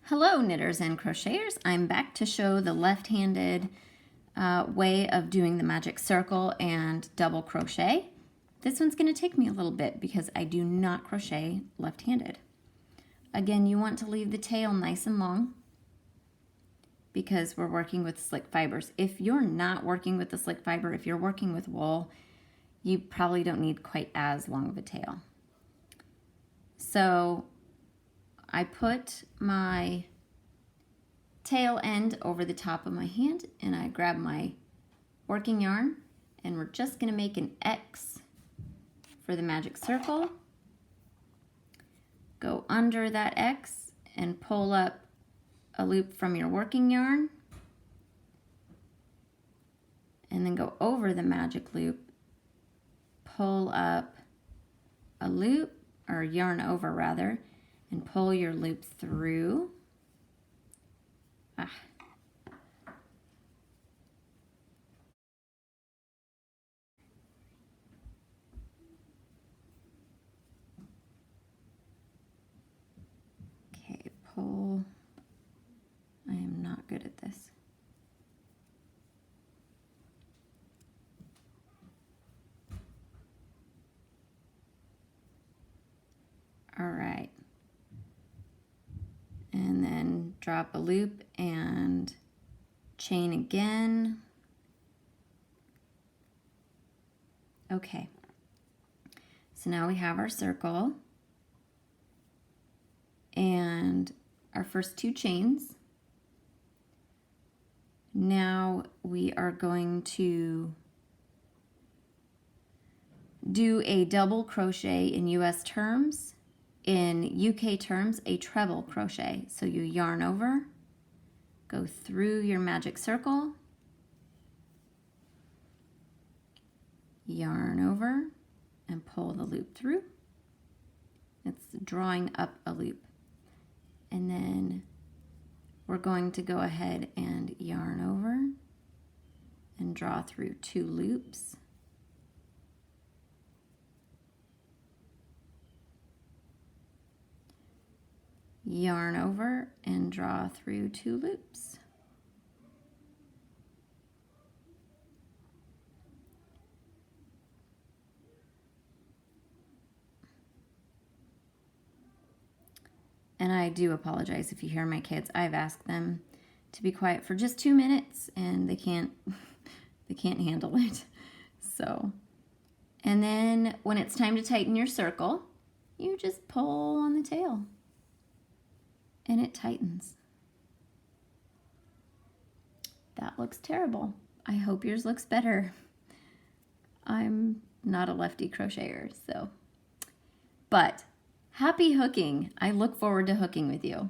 Hello knitters and crocheters, I'm back to show the left-handed way of doing the magic circle and double crochet. This one's going to take me a little bit because I do not crochet left-handed. Again, you want to leave the tail nice and long because we're working with slick fibers. If you're not working with the slick fiber, if you're working with wool, you probably don't need quite as long of a tail. So I put my tail end over the top of my hand and I grab my working yarn and we're just going to make an X for the magic circle. Go under that X and pull up a loop from your working yarn and then go over the magic loop, pull up a loop, or yarn over rather, and pull your loop through. Okay, pull. I am not good at this. All right. And then drop a loop and chain again. Okay, so now we have our circle and our first two chains. Now we are going to do a double crochet in US terms. In UK terms, a treble crochet. So you yarn over, go through your magic circle, yarn over, and pull the loop through. It's drawing up a loop. And then we're going to go ahead and yarn over and draw through two loops. Yarn over and draw through two loops. And I do apologize if you hear my kids. I've asked them to be quiet for just 2 minutes and they can't handle it. So, and then when it's time to tighten your circle, you just pull on the tail and it tightens. That looks terrible. I hope yours looks better. I'm not a lefty crocheter, so. But happy hooking. I look forward to hooking with you.